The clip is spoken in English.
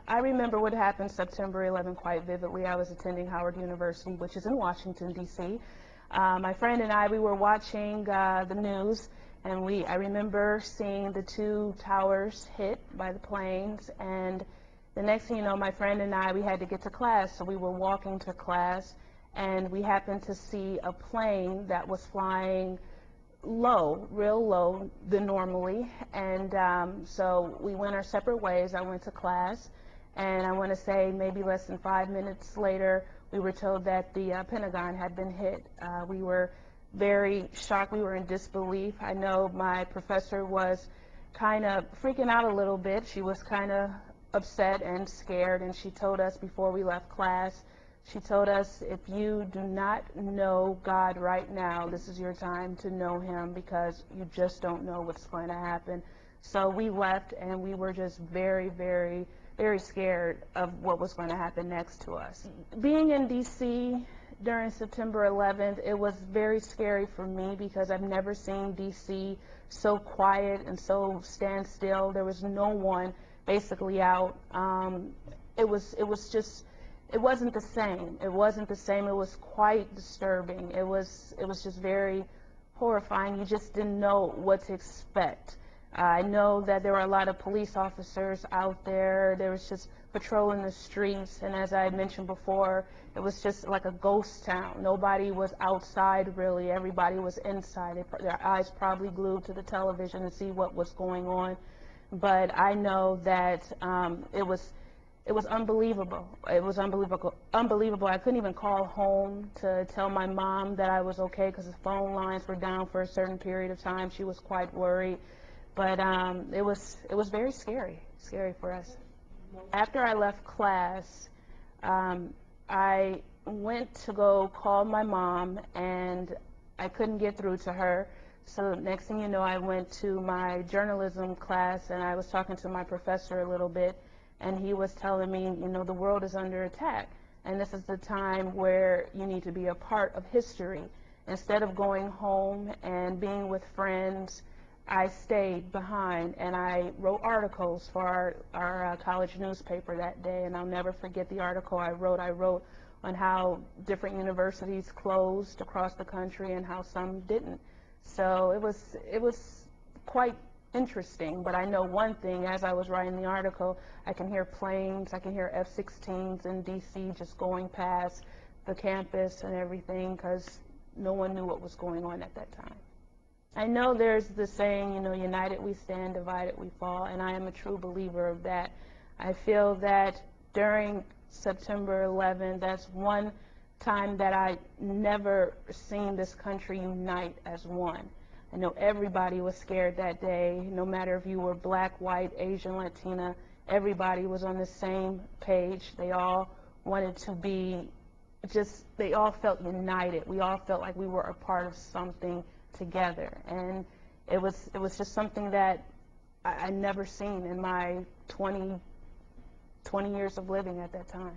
I remember what happened September 11 quite vividly. I was attending Howard University, which is in Washington, D.C. My friend and I, we were watching the news, and I remember seeing the two towers hit by the planes, and the next thing you know, my friend and I, we had to get to class, so we were walking to class, and we happened to see a plane that was flying low, real low than normally, and so we went our separate ways. I went to class, and I want to say maybe less than 5 minutes later, we were told that the Pentagon had been hit. We were very shocked. We were in disbelief. I know my professor was kind of freaking out a little bit. She was kind of upset and scared, and she told us before we left class, she told us, if you do not know God right now, this is your time to know him, because you just don't know what's going to happen. So we left, and we were just very, very, very scared of what was going to happen next to us. Being in D.C. during September 11th, it was very scary for me because I've never seen D.C. so quiet and so stand still. There was no one basically out. It wasn't the same. It wasn't the same. It was quite disturbing. It was just very horrifying. You just didn't know what to expect. I know that there were a lot of police officers out there. There was just patrolling the streets, and as I mentioned before, it was just like a ghost town. Nobody was outside really. Everybody was inside. Their eyes probably glued to the television to see what was going on. But I know that it was unbelievable. It was unbelievable. I couldn't even call home to tell my mom that I was okay because the phone lines were down for a certain period of time. She was quite worried. But it was very scary for us. After I left class, I went to go call my mom, and I couldn't get through to her. So next thing you know, I went to my journalism class, and I was talking to my professor a little bit, and he was telling me, you know, the world is under attack, and this is the time where you need to be a part of history. Instead of going home and being with friends, I stayed behind, and I wrote articles for our college newspaper that day, and I'll never forget the article I wrote. I wrote on how different universities closed across the country and how some didn't. So it was quite interesting, but I know one thing: as I was writing the article, I can hear planes, I can hear F-16s in D.C. just going past the campus and everything, because no one knew what was going on at that time. I know there's the saying, you know, united we stand, divided we fall, and I am a true believer of that. I feel that during September 11th, that's one time that I never seen this country unite as one. I know everybody was scared that day, no matter if you were black, white, Asian, Latina, everybody was on the same page. They all wanted to be they all felt united. We all felt like we were a part of something together, and it was just something that I never seen in my 20 years of living at that time.